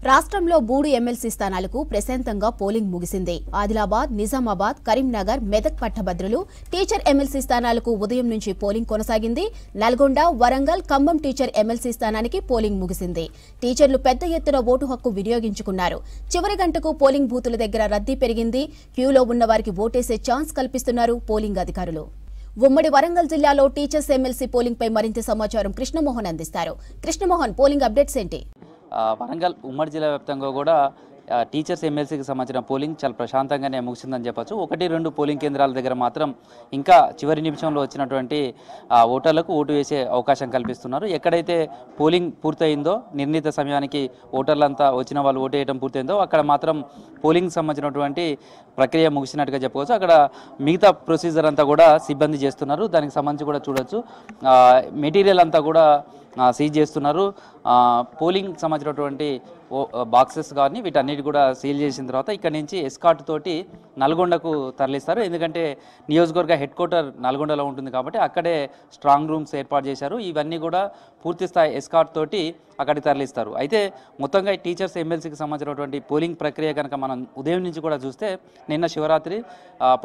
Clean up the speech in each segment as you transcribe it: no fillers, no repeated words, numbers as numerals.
రాష్ట్రంలో 3 ఎమ్మెల్సీ స్థానాలకు ప్రశాంతంగా పోలింగ్ ముగిసింది. ఆదిలాబాద్, నిజామాబాద్, కరీంనగర్, మెదక్ పట్టభద్రులు టీచర్ ఎమ్మెల్సీ స్థానాలకు ఉదయం నుంచి పోలింగ్ కొనసాగింది. నల్గొండ, వరంగల్, ఖమ్మం టీచర్ ఎమ్మెల్సీ స్థానానికి పోలింగ్ ముగిసింది. టీచర్లు పెద్ద ఎత్తున ఓటు హక్కు వినియోగించుకున్నారు. చివరి గంటకు పోలింగ్ బూతుల దగ్గర రద్దీ పెరిగింది. క్యూలో ఉన్న వారికి ఓటేసే ఛాన్స్ కల్పిస్తున్నారు పోలింగ్ అధికారులు. ఉమ్మడి వరంగల్ జిల్లాలో టీచర్స్ ఎమ్మెల్సీ పోలింగ్ పై మరింత సమాచారం కృష్ణమోహన్ అందిస్తారు. కృష్ణమోహన్, పోలింగ్ అప్డేట్స్ ఏంటి? వరంగల్ ఉమ్మడి జిల్లా వ్యాప్తంగా కూడా టీచర్స్ ఎమ్మెల్సీకి సంబంధించిన పోలింగ్ చాలా ప్రశాంతంగానే ముగిసిందని చెప్పచ్చు. 1-2 పోలింగ్ కేంద్రాల దగ్గర మాత్రం ఇంకా చివరి నిమిషంలో వచ్చినటువంటి ఓటర్లకు ఓటు వేసే అవకాశం కల్పిస్తున్నారు. ఎక్కడైతే పోలింగ్ పూర్తయిందో, నిర్ణీత సమయానికి ఓటర్లంతా వచ్చిన వాళ్ళు ఓటు వేయడం పూర్తయిందో అక్కడ మాత్రం పోలింగ్ సంబంధించినటువంటి ప్రక్రియ ముగిసినట్టుగా చెప్పుకోవచ్చు. అక్కడ మిగతా ప్రొసీజర్ అంతా కూడా సిబ్బంది చేస్తున్నారు. దానికి సంబంధించి కూడా చూడొచ్చు, మెటీరియల్ అంతా కూడా సీజ్ చేస్తున్నారు. పోలింగ్ సంబంధించినటువంటి బాక్సెస్ కానీ వీటన్నిటి కూడా సీల్ చేసిన తర్వాత ఇక్కడ నుంచి ఎస్కార్ట్ తోటి నల్గొండకు తరలిస్తారు. ఎందుకంటే నియోజకవర్గ హెడ్ క్వార్టర్ నల్గొండలో ఉంటుంది కాబట్టి అక్కడే స్ట్రాంగ్ రూమ్స్ ఏర్పాటు చేశారు. ఇవన్నీ కూడా పూర్తి స్థాయి ఎస్కార్ట్ తోటి అక్కడికి తరలిస్తారు. అయితే మొత్తంగా టీచర్స్ ఎమ్మెల్సీకి సంబంధించినటువంటి పోలింగ్ ప్రక్రియ కనుక మనం ఉదయం నుంచి కూడా చూస్తే, నిన్న శివరాత్రి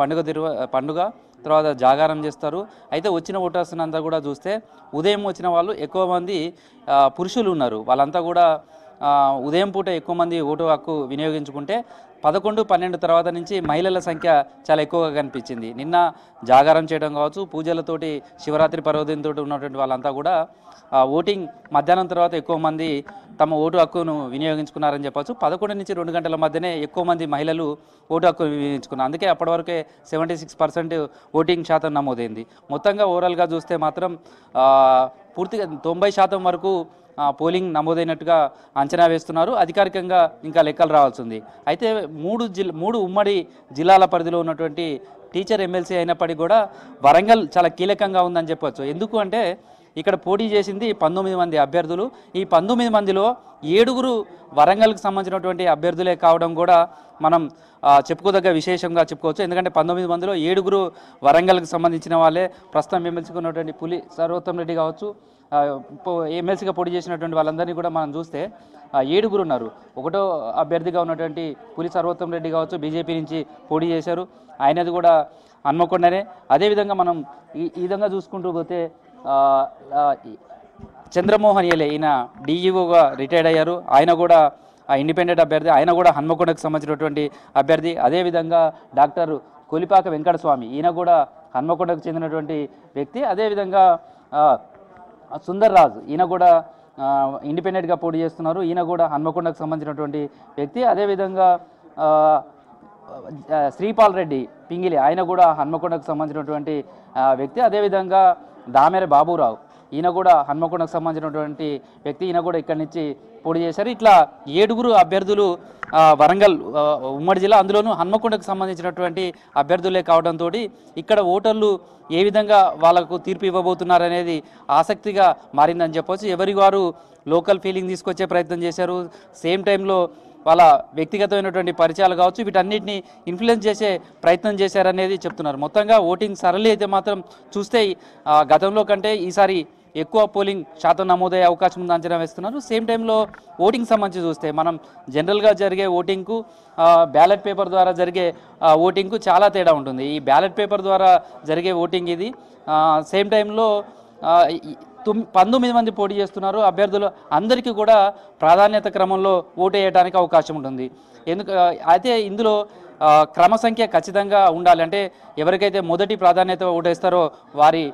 పండుగ తర్వాత జాగారం చేస్తారు. అయితే వచ్చిన ఓటర్స్ అంతా కూడా చూస్తే ఉదయం వచ్చిన వాళ్ళు ఎక్కువ మంది పురుషులు ఉన్నారు. వాళ్ళంతా కూడా ఉదయం పూట ఎక్కువ మంది ఓటు హక్కు వినియోగించుకుంటే 11-12 తర్వాత నుంచి మహిళల సంఖ్య చాలా ఎక్కువగా కనిపించింది. నిన్న జాగారం చేయడం కావచ్చు, పూజలతోటి శివరాత్రి పర్వదినంతో ఉన్నటువంటి వాళ్ళంతా కూడా ఓటింగ్ మధ్యాహ్నం తర్వాత ఎక్కువ మంది తమ ఓటు హక్కును వినియోగించుకున్నారని చెప్పచ్చు. 11 నుంచి 2 గంటల మధ్యనే ఎక్కువ మంది మహిళలు ఓటు హక్కు వినియోగించుకున్నారు. అందుకే అప్పటివరకే 76% ఓటింగ్ శాతం నమోదైంది. మొత్తంగా ఓవరాల్గా చూస్తే మాత్రం పూర్తిగా 90% వరకు పోలింగ్ నమోదైనట్టుగా అంచనా వేస్తున్నారు. అధికారికంగా ఇంకా లెక్కలు రావాల్సి ఉంది. అయితే 3 ఉమ్మడి జిల్లాల పరిధిలో ఉన్నటువంటి టీచర్ ఎమ్మెల్సీ అయినప్పటికీ కూడా వరంగల్ చాలా కీలకంగా ఉందని చెప్పవచ్చు. ఎందుకు అంటే ఇక్కడ పోటీ చేసింది 19 మంది అభ్యర్థులు. ఈ 19 మందిలో 7 వరంగల్కి సంబంధించినటువంటి అభ్యర్థులే కావడం కూడా మనం చెప్పుకోదగ్గ విశేషంగా చెప్పుకోవచ్చు. ఎందుకంటే 19 మందిలో 7 వరంగల్కి సంబంధించిన వాళ్ళే. ప్రస్తుతం ఎమ్మెల్సీకి ఉన్నటువంటి పులి సర్వోత్తమ్ రెడ్డి కావచ్చు, ఎమ్మెల్సీగా పోటీ చేసినటువంటి వాళ్ళందరినీ కూడా మనం చూస్తే 7 ఉన్నారు. 1వ అభ్యర్థిగా ఉన్నటువంటి పులి సర్వోత్తమ్ రెడ్డి కావచ్చు, బీజేపీ నుంచి పోటీ చేశారు. ఆయనది కూడా హన్మకొండనే. అదేవిధంగా మనం ఈ విధంగా చూసుకుంటూ పోతే చంద్రమోహన్ ఏలే, ఈయన డీఈఓగా రిటైర్డ్ అయ్యారు. ఆయన కూడా ఇండిపెండెంట్ అభ్యర్థి. ఆయన కూడా హన్మకొండకు సంబంధించినటువంటి అభ్యర్థి. అదేవిధంగా డాక్టర్ కొలిపాక వెంకటస్వామి, ఈయన కూడా హన్మకొండకు చెందినటువంటి వ్యక్తి. అదేవిధంగా సుందర్ రాజు, ఈయన కూడా ఇండిపెండెంట్గా పోటీ చేస్తున్నారు. ఈయన కూడా హన్మకొండకు సంబంధించినటువంటి వ్యక్తి. అదేవిధంగా శ్రీపాల్ రెడ్డి పింగిలి, ఆయన కూడా హన్మకొండకు సంబంధించినటువంటి వ్యక్తి. అదేవిధంగా దామెర బాబురావు, ఈయన కూడా హన్మకొండకు సంబంధించినటువంటి వ్యక్తి. ఈయన కూడా ఇక్కడి నుంచి పోటీ చేశారు. ఇట్లా 7 అభ్యర్థులు వరంగల్ ఉమ్మడి జిల్లా, అందులోనూ హన్మకొండకు సంబంధించినటువంటి అభ్యర్థులే కావడంతో ఇక్కడ ఓటర్లు ఏ విధంగా వాళ్ళకు తీర్పు ఇవ్వబోతున్నారనేది ఆసక్తిగా మారిందని చెప్పవచ్చు. ఎవరి వారు లోకల్ ఫీలింగ్ తీసుకొచ్చే ప్రయత్నం చేశారు. సేమ్ టైంలో వాళ్ళ వ్యక్తిగతమైనటువంటి పరిచయాలు కావచ్చు, వీటన్నిటిని ఇన్ఫ్లుయెన్స్ చేసే ప్రయత్నం చేశారనేది చెప్తున్నారు. మొత్తంగా ఓటింగ్ సరళి అయితే మాత్రం చూస్తే గతంలో కంటే ఈసారి ఎక్కువ పోలింగ్ శాతం నమోదయ్యే అవకాశం ఉందని అంచనా వేస్తున్నారు. సేమ్ టైంలో ఓటింగ్ సంబంధించి చూస్తే మనం జనరల్గా జరిగే ఓటింగ్కు బ్యాలెట్ పేపర్ ద్వారా జరిగే ఓటింగ్కు చాలా తేడా ఉంటుంది. ఈ బ్యాలెట్ పేపర్ ద్వారా జరిగే ఓటింగ్ ఇది. సేమ్ టైంలో 19 మంది పోటీ చేస్తున్నారు అభ్యర్థులు. అందరికీ కూడా ప్రాధాన్యత క్రమంలో ఓటు వేయడానికి అవకాశం ఉంటుంది. అయితే ఇందులో క్రమ సంఖ్య ఖచ్చితంగా ఉండాలి. అంటే ఎవరికైతే మొదటి ప్రాధాన్యత ఓటేస్తారో వారి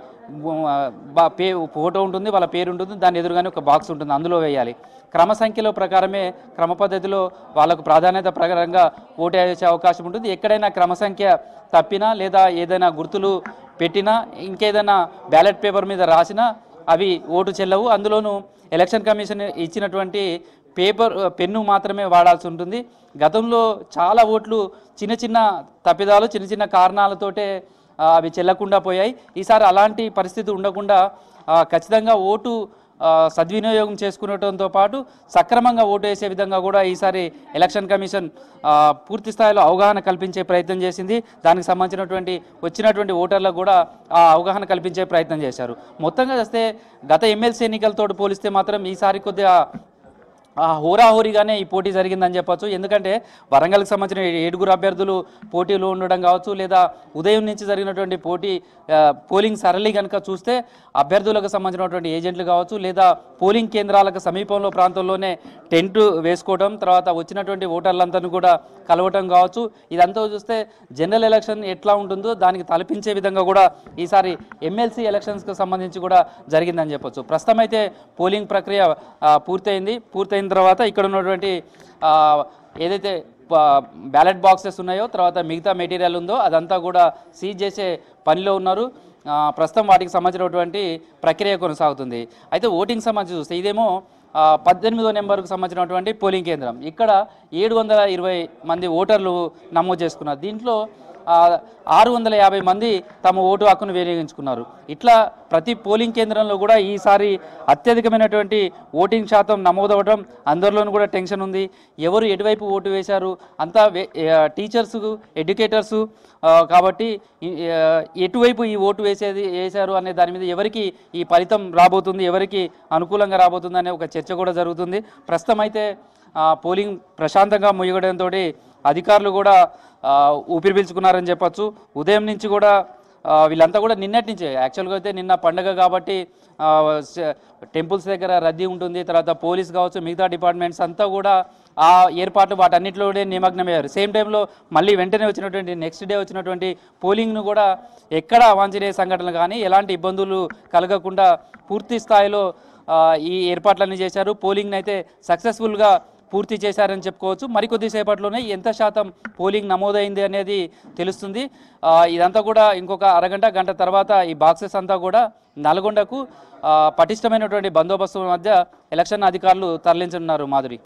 ఫోటో ఉంటుంది, వాళ్ళ పేరు ఉంటుంది, దాని ఎదురుగానే ఒక బాక్స్ ఉంటుంది, అందులో వేయాలి. క్రమ సంఖ్యలో ప్రకారమే, క్రమ పద్ధతిలో వాళ్ళకు ప్రాధాన్యత ప్రకారంగా ఓటు వేసే అవకాశం ఉంటుంది. ఎక్కడైనా క్రమ సంఖ్య తప్పినా లేదా ఏదైనా గుర్తులు పెట్టినా, ఇంకేదైనా బ్యాలెట్ పేపర్ మీద రాసినా అవి ఓటు చెల్లవు. అందులోనూ ఎలక్షన్ కమిషన్ ఇచ్చినటువంటి పెన్ను మాత్రమే వాడాల్సి ఉంటుంది. గతంలో చాలా ఓట్లు చిన్న తప్పిదాలు, చిన్న కారణాలతోటే అవి చెల్లకుండా పోయాయి. ఈసారి అలాంటి పరిస్థితి ఉండకుండా ఖచ్చితంగా ఓటు సద్వినియోగం చేసుకునడంతో పాటు సక్రమంగా ఓటు వేసే విధంగా కూడా ఈసారి ఎలక్షన్ కమిషన్ పూర్తి స్థాయిలో అవగాహన కల్పించే ప్రయత్నం చేసింది. దానికి సంబంధించినటువంటి వచ్చినటువంటి ఓటర్లకు కూడా ఆ అవగాహన కల్పించే ప్రయత్నం చేశారు. మొత్తంగా చూస్తే గత ఎమ్మెల్సీ ఎన్నికలతో పోలిస్తే మాత్రం ఈసారి కొద్దిగా హోరాహోరీగానే ఈ పోటీ జరిగిందని చెప్పొచ్చు. ఎందుకంటే వరంగల్కి సంబంధించిన 7 అభ్యర్థులు పోటీలో ఉండడం కావచ్చు, లేదా ఉదయం నుంచి జరిగినటువంటి పోలింగ్ సరళి కనుక చూస్తే అభ్యర్థులకు సంబంధించినటువంటి ఏజెంట్లు కావచ్చు, లేదా పోలింగ్ కేంద్రాలకు సమీపంలో ప్రాంతంలోనే టెంట్ వేసుకోవడం, తర్వాత వచ్చినటువంటి ఓటర్లందరినీ కూడా కలవటం కావచ్చు. ఇదంతా చూస్తే జనరల్ ఎలక్షన్ ఎట్లా ఉంటుందో దానికి తలపించే విధంగా కూడా ఈసారి ఎమ్మెల్సీ ఎలక్షన్స్కి సంబంధించి కూడా జరిగిందని చెప్పొచ్చు. ప్రస్తుతం అయితే పోలింగ్ ప్రక్రియ పూర్తయిన తర్వాత ఇక్కడ ఉన్నటువంటి ఏదైతే బ్యాలెట్ బాక్సెస్ ఉన్నాయో, తర్వాత మిగతా మెటీరియల్ ఉందో అదంతా కూడా సీజ్ చేసే పనిలో ఉన్నారు. ప్రస్తుతం వాటికి సంబంధించినటువంటి ప్రక్రియ కొనసాగుతుంది. అయితే ఓటింగ్ సంబంధించి చూస్తే ఇదేమో 18వ నెంబర్కు సంబంధించినటువంటి పోలింగ్ కేంద్రం. ఇక్కడ 720 మంది ఓటర్లు నమోదు చేసుకున్నారు. దీంట్లో 650 మంది తమ ఓటు హక్కును వినియోగించుకున్నారు. ఇట్లా ప్రతి పోలింగ్ కేంద్రంలో కూడా ఈసారి అత్యధికమైనటువంటి ఓటింగ్ శాతం నమోదవడం, అందరిలోనూ కూడా టెన్షన్ ఉంది. ఎవరు ఎటువైపు ఓటు వేశారు అంతా టీచర్స్, ఎడ్యుకేటర్సు కాబట్టి ఎటువైపు ఈ ఓటు వేశారు అనే దాని మీద ఎవరికి ఈ ఫలితం రాబోతుంది, ఎవరికి అనుకూలంగా రాబోతుంది అనే ఒక చర్చ కూడా జరుగుతుంది. ప్రస్తుతం అయితే పోలింగ్ ప్రశాంతంగా ముగియడంతో అధికారులు కూడా ఊపిరి పీల్చుకున్నారని చెప్పొచ్చు. ఉదయం నుంచి కూడా వీళ్ళంతా కూడా నిన్నటి నుంచే, యాక్చువల్గా అయితే నిన్న పండగ కాబట్టి టెంపుల్స్ దగ్గర రద్దీ ఉంటుంది, తర్వాత పోలీస్ కావచ్చు, మిగతా డిపార్ట్మెంట్స్ అంతా కూడా ఆ ఏర్పాట్లు వాటన్నిటిలోనే నిమగ్నమయ్యారు. సేమ్ టైంలో మళ్ళీ వెంటనే వచ్చినటువంటి నెక్స్ట్ డే వచ్చినటువంటి పోలింగ్ను కూడా ఎక్కడ అవాంఛనీయ సంఘటనలు కానీ ఎలాంటి ఇబ్బందులు కలగకుండా పూర్తి స్థాయిలో ఈ ఏర్పాట్లన్నీ చేశారు. పోలింగ్ని అయితే సక్సెస్ఫుల్గా పూర్తి చేశారని చెప్పుకోవచ్చు. మరికొద్దిసేపట్లోనే ఎంత శాతం పోలింగ్ నమోదైంది అనేది తెలుస్తుంది. ఇదంతా కూడా ఇంకొక గంట తర్వాత ఈ బాక్సెస్ అంతా కూడా నల్గొండకు పటిష్టమైనటువంటి బందోబస్తు మధ్య ఎలక్షన్ అధికారులు తరలించనున్నారు. మాధురి.